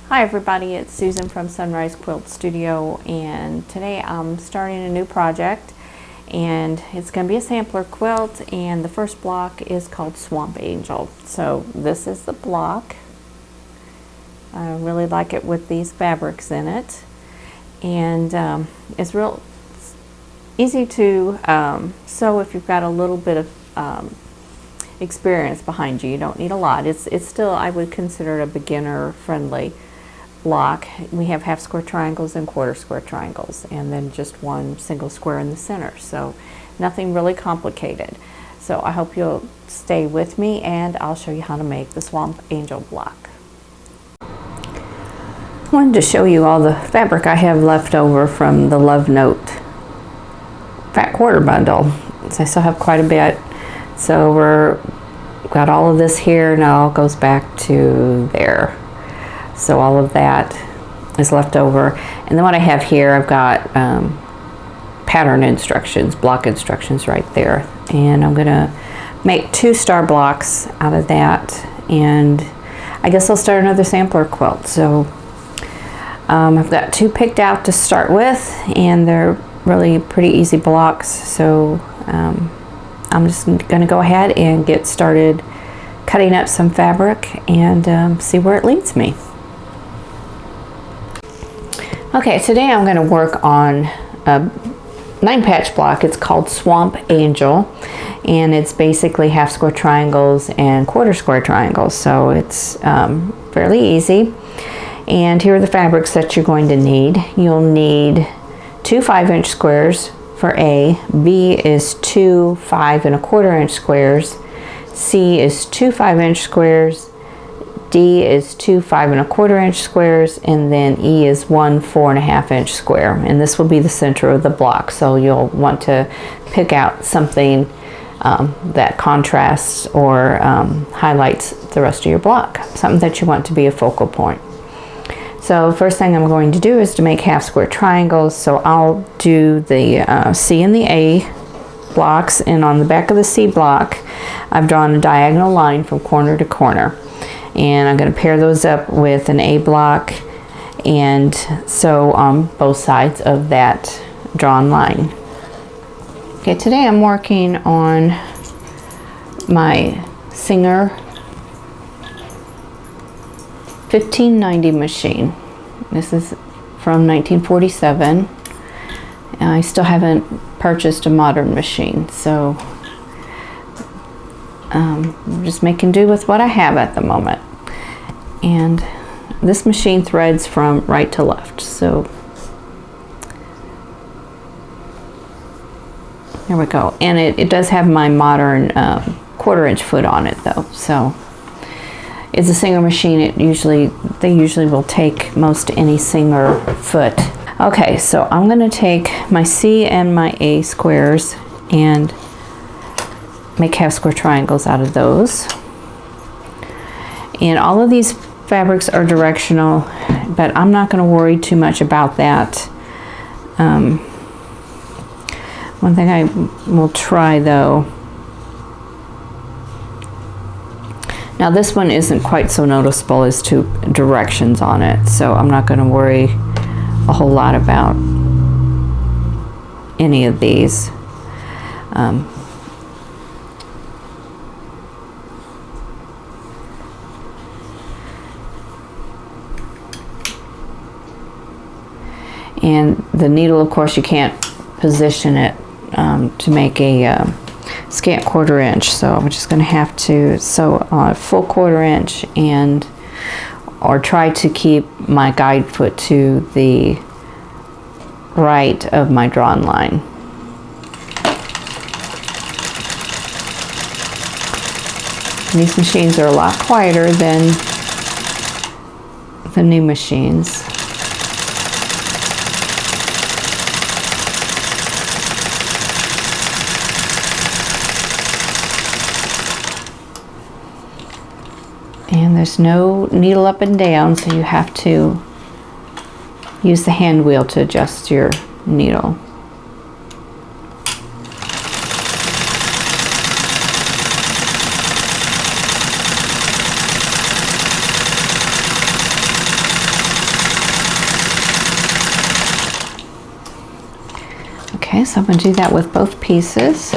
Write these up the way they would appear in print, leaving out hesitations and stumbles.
Hi everybody, it's Susan from Sunrise Quilt Studio, and today I'm starting a new project, and it's going to be a sampler quilt, and the first block is called Swamp Angel. So this is the block. I really like it with these fabrics in it, and it's real easy to sew if you've got a little bit of experience behind you. You don't need a lot. It's still, I would consider it a beginner friendly block. We have half square triangles and quarter square triangles, and then just one single square in the center, so nothing really complicated. So I hope you'll stay with me, and I'll show you how to make the Swamp Angel block. I wanted to show you all the fabric I have left over from the Love Note fat quarter bundle. So I still have quite a bit, so we've got all of this here, and it all goes back to there. So all of that is left over. And then what I have here, I've got pattern instructions, block instructions right there. And I'm gonna make 2 star blocks out of that. And I guess I'll start another sampler quilt. So I've got 2 picked out to start with, and they're really pretty easy blocks. So I'm just gonna go ahead and get started cutting up some fabric and see where it leads me. Okay, today I'm going to work on a 9-patch block. It's called Swamp Angel, and it's basically half square triangles and quarter square triangles, so it's fairly easy. And here are the fabrics that you're going to need. You'll need 2 5-inch squares for A, B is 2 5 1/4-inch squares, C is 2 5-inch squares, D is 2 5 1/4-inch squares, and then E is 1 4 1/2-inch square. And this will be the center of the block, so you'll want to pick out something that contrasts or highlights the rest of your block, something that you want to be a focal point. So first thing I'm going to do is to make half square triangles. So I'll do the C and the A blocks, and on the back of the C block I've drawn a diagonal line from corner to corner. And I'm going to pair those up with an A block and sew on both sides of that drawn line. Okay, today I'm working on my Singer 1590 machine. This is from 1947. And I still haven't purchased a modern machine, so I'm just making do with what I have at the moment. And this machine threads from right to left, so there we go. And it does have my modern 1/4-inch foot on it though, so it's a Singer machine. They usually will take most any Singer foot. Okay, so I'm going to take my C and my A squares and make half square triangles out of those. And all of these fabrics are directional, but I'm not going to worry too much about that. One thing I will try though, now this one isn't quite so noticeable as to directions on it, so I'm not going to worry a whole lot about any of these. And the needle, of course, you can't position it to make a scant 1/4-inch, so I'm just going to have to sew on a full 1/4-inch or try to keep my guide foot to the right of my drawn line. And these machines are a lot quieter than the new machines. And there's no needle up and down, so you have to use the hand wheel to adjust your needle. Okay, so I'm going to do that with both pieces.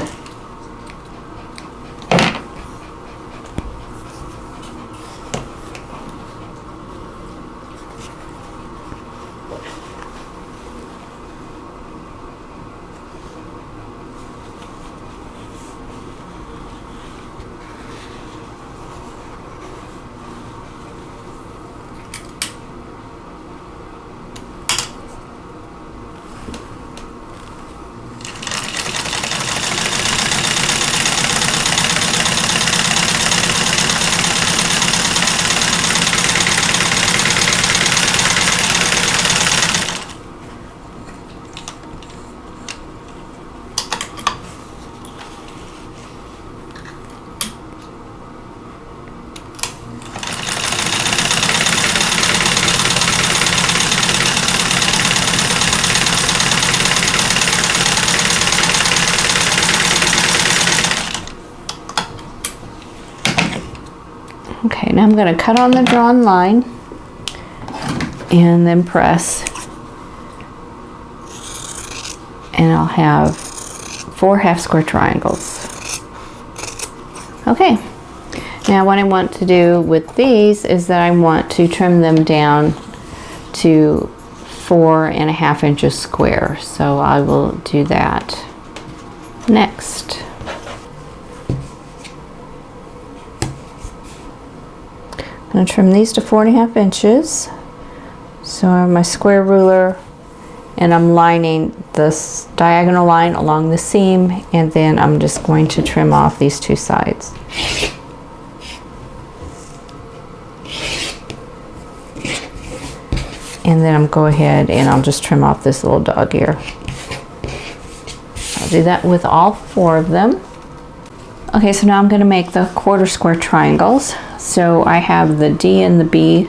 Okay, now I'm going to cut on the drawn line and then press, and I'll have 4 half square triangles. Okay, now what I want to do with these is that I want to trim them down to 4.5 inches square, so I will do that next. I'm going to trim these to 4.5 inches. So I have my square ruler, and I'm lining this diagonal line along the seam, and then I'm just going to trim off these 2 sides. And then I'm go ahead and I'll just trim off this little dog ear. I'll do that with all 4 of them. Okay, so now I'm going to make the quarter square triangles. So I have the D and the B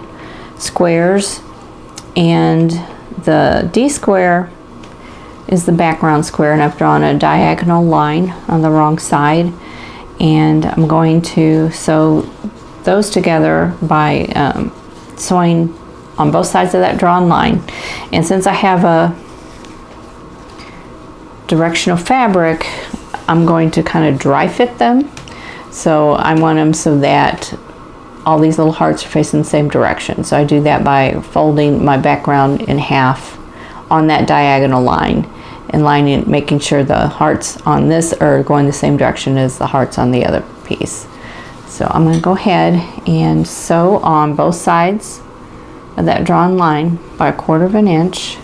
squares, and the D square is the background square, and I've drawn a diagonal line on the wrong side, and I'm going to sew those together by sewing on both sides of that drawn line. And since I have a directional fabric, I'm going to kind of dry fit them. So I want them so that all these little hearts are facing the same direction. So I do that by folding my background in half on that diagonal line and lining, making sure the hearts on this are going the same direction as the hearts on the other piece. So I'm going to go ahead and sew on both sides of that drawn line by 1/4 inch.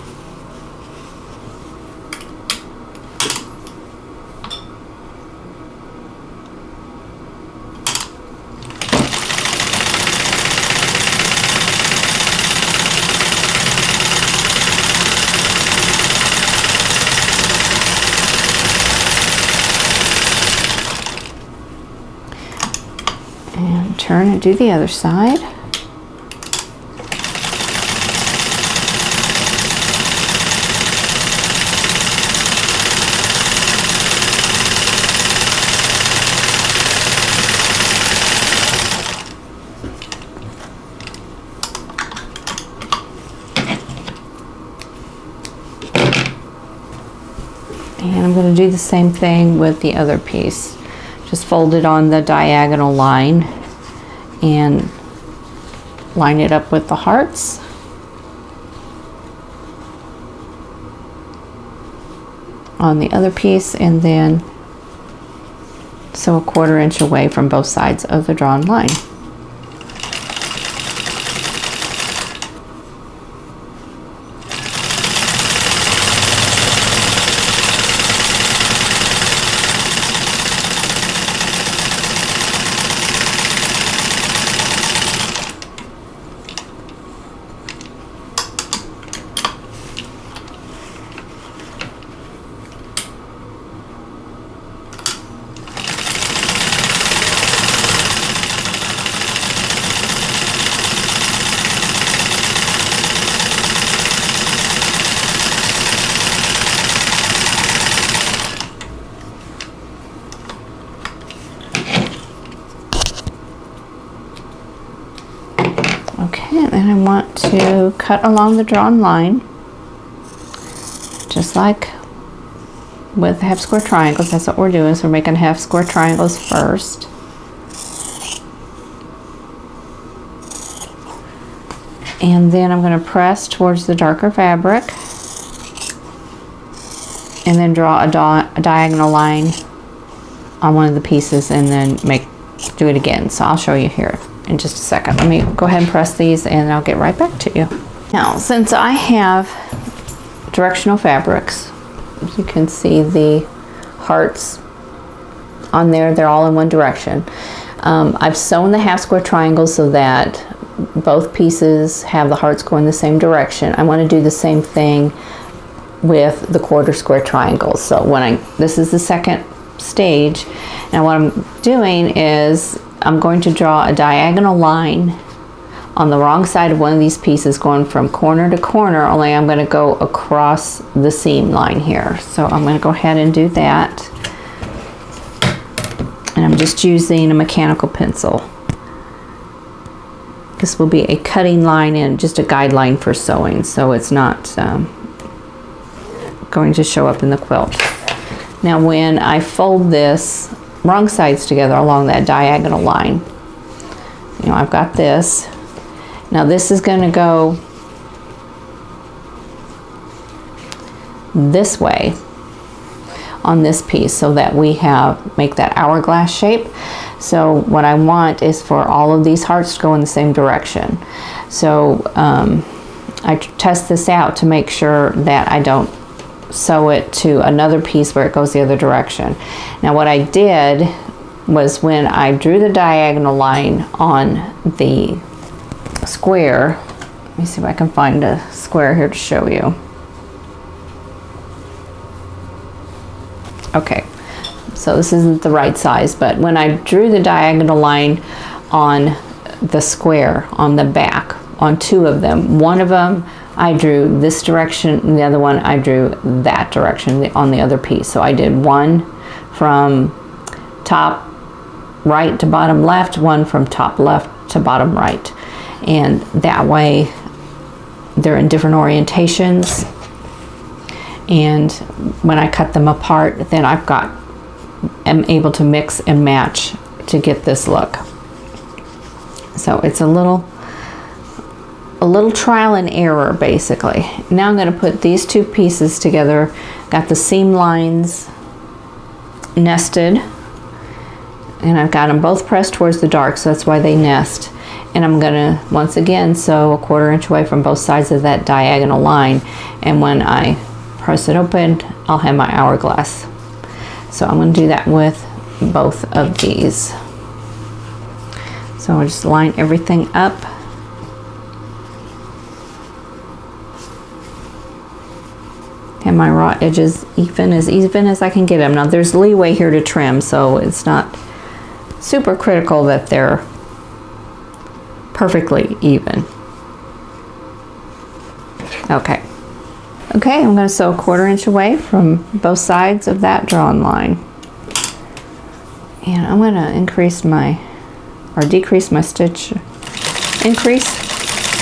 And turn and do the other side. And I'm going to do the same thing with the other piece. Just fold it on the diagonal line and line it up with the hearts. On the other piece, and then sew a 1/4 inch away from both sides of the drawn line. Okay, then I want to cut along the drawn line, just like with half square triangles. That's what we're doing. So we're making half square triangles first. And then I'm going to press towards the darker fabric and then draw a diagonal line on one of the pieces and then do it again. So I'll show you here in just a second. Let me go ahead and press these and I'll get right back to you. Now, since I have directional fabrics, as you can see the hearts on there, they're all in one direction. I've sewn the half square triangles so that both pieces have the hearts going the same direction. I want to do the same thing with the quarter square triangles. So this is the second stage, and what I'm doing is I'm going to draw a diagonal line on the wrong side of one of these pieces going from corner to corner, only I'm going to go across the seam line here. So I'm going to go ahead and do that, and I'm just using a mechanical pencil. This will be a cutting line and just a guideline for sewing, so it's not going to show up in the quilt. Now when I fold this wrong sides together along that diagonal line, I've got this. Now this is going to go this way on this piece so that we make that hourglass shape. So what I want is for all of these hearts to go in the same direction. So I test this out to make sure that I don't sew it to another piece where it goes the other direction. Now what I did was when I drew the diagonal line on the square, let me see if I can find a square here to show you. Okay, so this isn't the right size, but when I drew the diagonal line on the square on the back, on two of them, one of them I drew this direction and the other one I drew that direction on the other piece. So I did one from top right to bottom left, one from top left to bottom right, and that way they're in different orientations, and when I cut them apart, then am able to mix and match to get this look. So it's a little trial and error basically. Now I'm going to put these two pieces together. Got the seam lines nested, and I've got them both pressed towards the dark, so that's why they nest. And I'm going to once again sew 1/4 inch away from both sides of that diagonal line, and when I press it open I'll have my hourglass. So I'm going to do that with both of these. So I'll just line everything up. And my raw edges even as I can get them. Now there's leeway here to trim, so it's not super critical that they're perfectly even. Okay, I'm going to sew 1/4 inch away from both sides of that drawn line. And I'm going to decrease my stitch increase.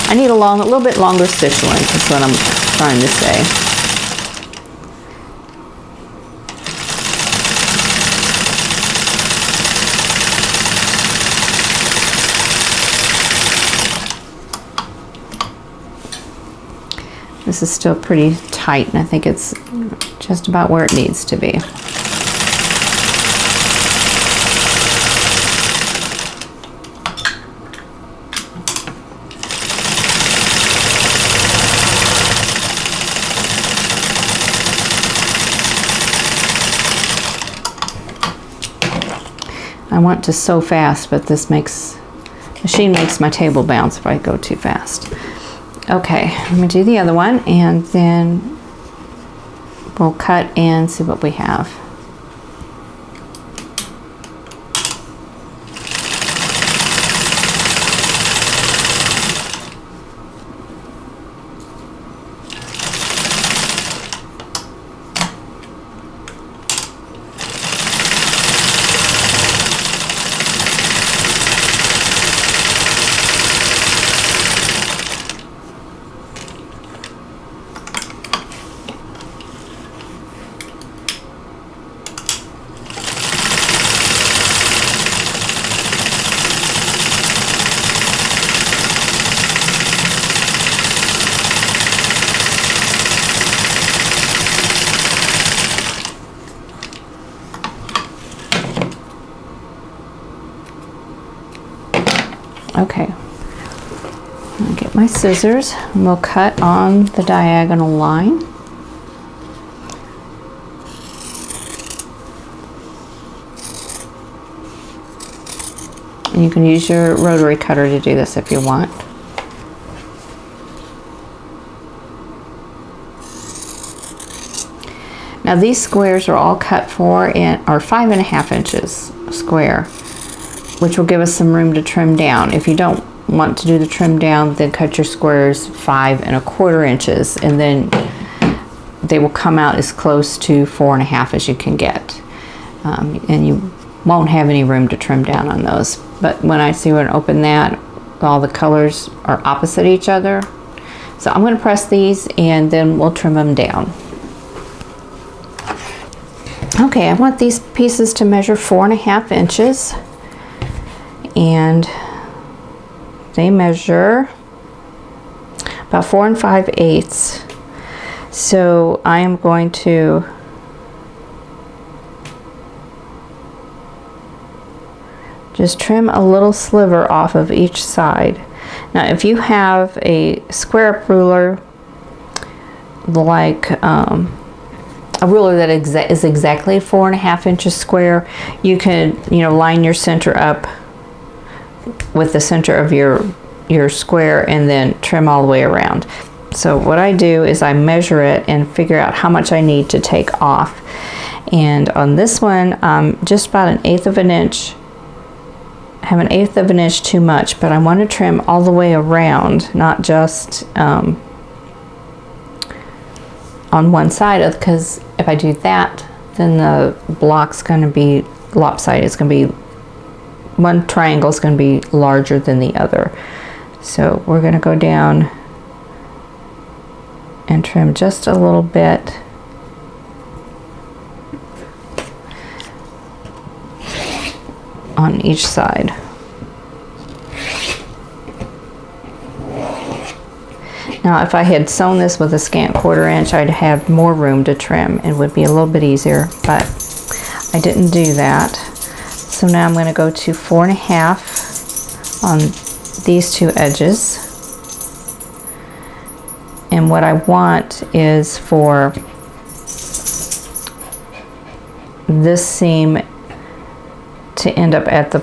I need a little bit longer stitch length, is what I'm trying to say. This is still pretty tight, and I think it's just about where it needs to be. I want to sew fast, but this machine makes my table bounce if I go too fast. Okay, I'm going to do the other one, and then we'll cut and see what we have. Okay, I'll get my scissors and we'll cut on the diagonal line. And you can use your rotary cutter to do this if you want. Now these squares are all cut are 5.5 inches square, which will give us some room to trim down. If you don't want to do the trim down, then cut your squares 5.25 inches, and then they will come out as close to 4.5 as you can get. And you won't have any room to trim down on those. But when I see when I open that, all the colors are opposite each other. So I'm going to press these and then we'll trim them down. Okay, I want these pieces to measure 4.5 inches, and they measure about 4 5/8. So I am going to just trim a little sliver off of each side. Now if you have a square up ruler, like a ruler that is exactly 4.5 inches square, you can, line your center up with the center of your square and then trim all the way around. So what I do is I measure it and figure out how much I need to take off. And on this one, just about 1/8 of an inch. I have 1/8 of an inch too much, but I want to trim all the way around, not just on one side, because if I do that, then the block's going to be lopsided. It's going to be, one triangle is going to be larger than the other. So we're going to go down and trim just a little bit. On each side. Now if I had sewn this with a scant 1/4 inch, I'd have more room to trim and would be a little bit easier, but I didn't do that. So now I'm going to go to 4.5 on these two edges. And what I want is for this seam to end up at the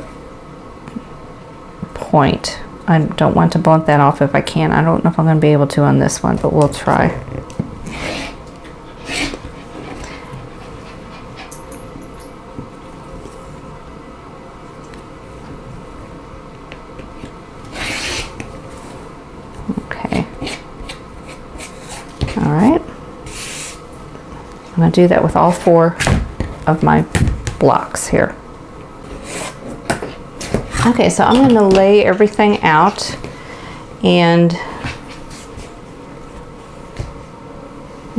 point. I don't want to blunt that off if I can. I don't know if I'm going to be able to on this one, but we'll try. Okay. All right. I'm going to do that with all 4 of my blocks here. Okay, so I'm going to lay everything out and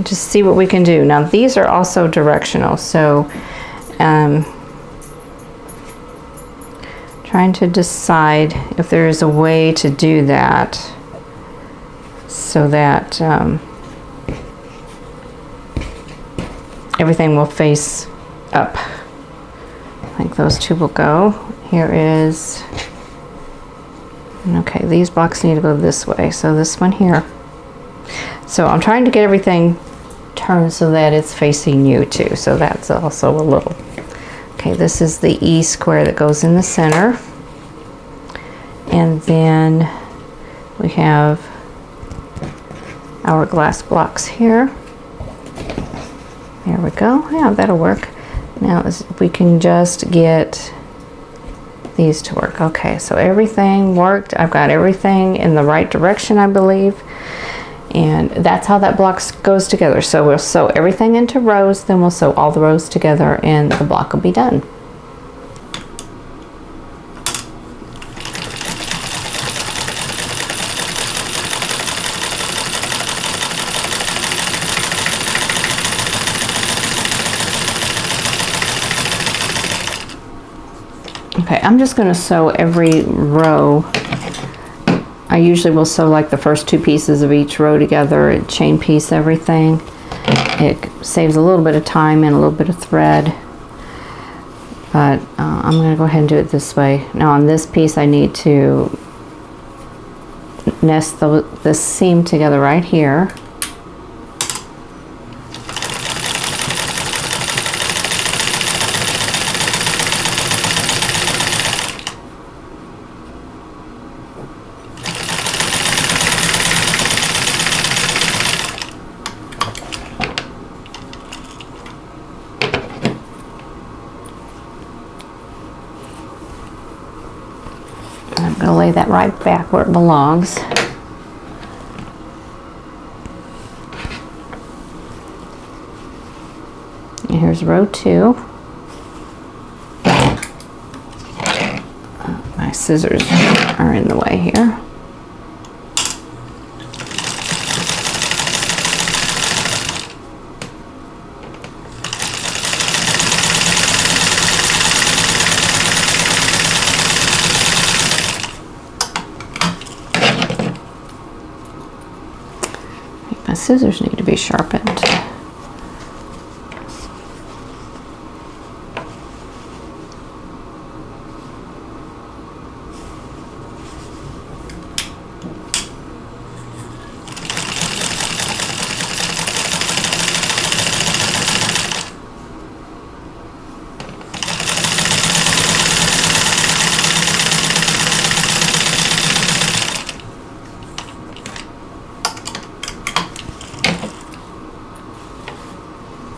just see what we can do. Now these are also directional, so trying to decide if there is a way to do that so that everything will face up. I think those two will go. Here is, okay, these blocks need to go this way, so this one here. So I'm trying to get everything turned so that it's facing you too, so that's also a little. Okay, this is the E square that goes in the center. And then we have our glass blocks here. There we go, yeah, that'll work. Now if we can just get these to work. Okay, so everything worked. I've got everything in the right direction, I believe. And that's how that block goes together. So we'll sew everything into rows, then we'll sew all the rows together and the block will be done. Okay, I'm just going to sew every row. I usually will sew like the first 2 pieces of each row together and chain piece everything. It saves a little bit of time and a little bit of thread. But I'm going to go ahead and do it this way. Now on this piece I need to nest this seam together right here. I'm going to lay that right back where it belongs. And here's row 2. My scissors are in the way here. My scissors need to be sharpened.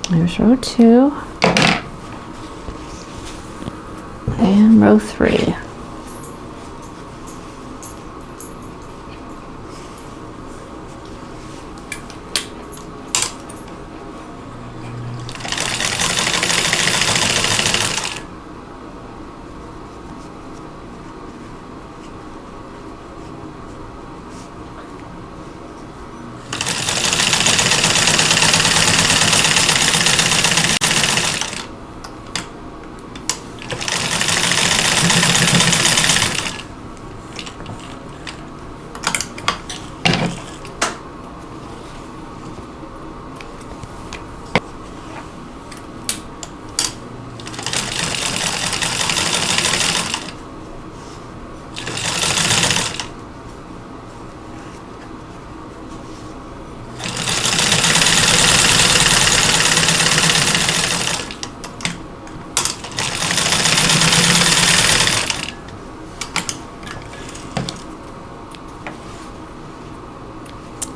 There's row 2 and row 3.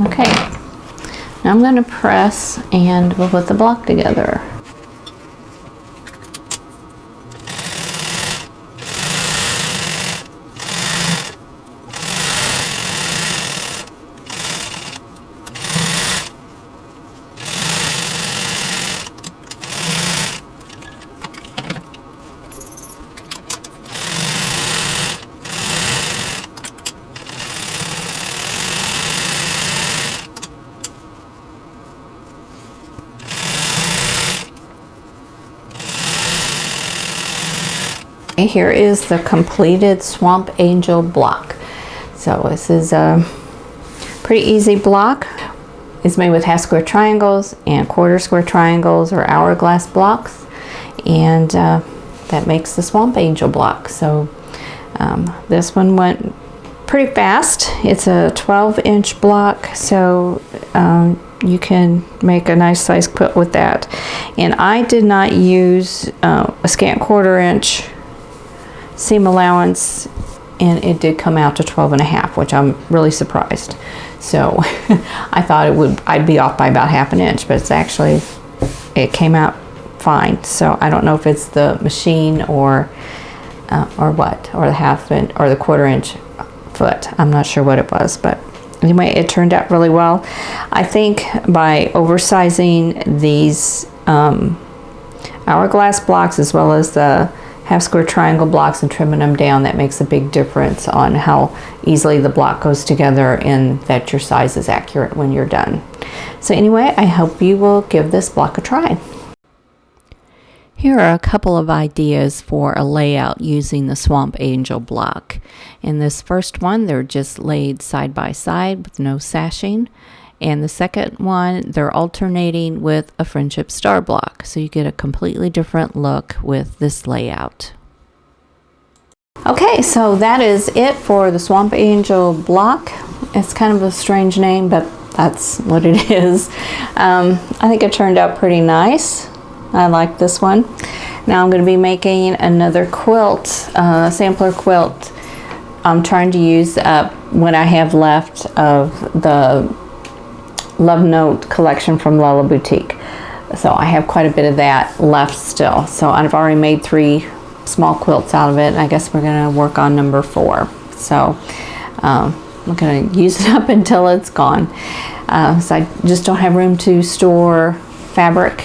Okay, now I'm going to press and we'll put the block together. Here is the completed Swamp Angel block. So this is a pretty easy block. It's made with half square triangles and quarter square triangles or hourglass blocks, and that makes the Swamp Angel block. So this one went pretty fast. It's a 12-inch block, so you can make a nice size quilt with that. And I did not use a scant 1/4 inch seam allowance, and it did come out to 12.5, which I'm really surprised. So I thought I'd be off by about 1/2 inch, but it's actually, it came out fine. So I don't know if it's the machine or what, or the 1/2 inch or the 1/4 inch foot. I'm not sure what it was, but anyway, it turned out really well. I think by oversizing these hourglass blocks as well as the half square triangle blocks and trimming them down, that makes a big difference on how easily the block goes together and that your size is accurate when you're done. So anyway, I hope you will give this block a try. Here are a couple of ideas for a layout using the Swamp Angel block. In this first one, they're just laid side by side with no sashing. And the second one, they're alternating with a Friendship Star block. So you get a completely different look with this layout. Okay, so that is it for the Swamp Angel block. It's kind of a strange name, but that's what it is. I think it turned out pretty nice. I like this one. Now I'm going to be making another quilt, sampler quilt. I'm trying to use up what I have left of the Love Note collection from Lala Boutique. So I have quite a bit of that left still. So I've already made 3 small quilts out of it. I guess we're going to work on number 4. So I'm going to use it up until it's gone. So I just don't have room to store fabric.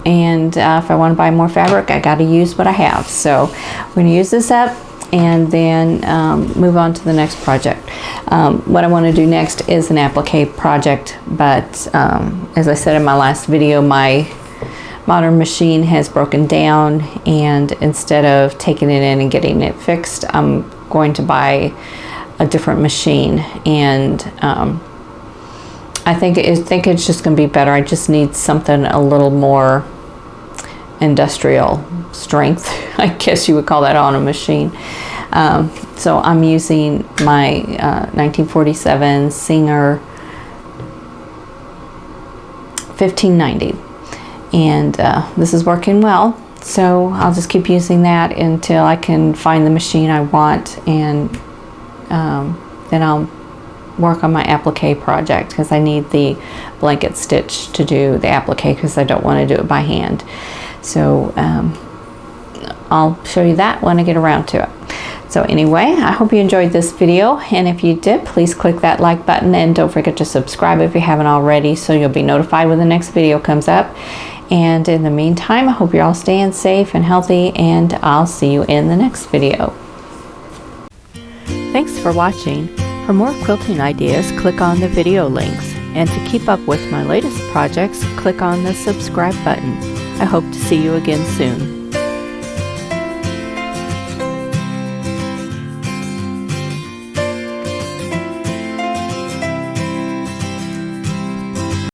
And if I want to buy more fabric, I got to use what I have. So we're going to use this up and then move on to the next project. What I want to do next is an applique project, but as I said in my last video, my modern machine has broken down, and instead of taking it in and getting it fixed, I'm going to buy a different machine, and I think it's just going to be better. I just need something a little more industrial strength, I guess you would call that, on a machine. So I'm using my 1947 Singer 1590, and this is working well. So I'll just keep using that until I can find the machine I want, and then I'll work on my applique project, because I need the blanket stitch to do the applique, because I don't want to do it by hand. So I'll show you that when I get around to it. So anyway, I hope you enjoyed this video, and if you did, please click that like button, and don't forget to subscribe if you haven't already, so you'll be notified when the next video comes up. And in the meantime, I hope you're all staying safe and healthy, and I'll see you in the next video. Thanks for watching. For more quilting ideas, click on the video links, and to keep up with my latest projects, click on the subscribe button. I hope to see you again soon.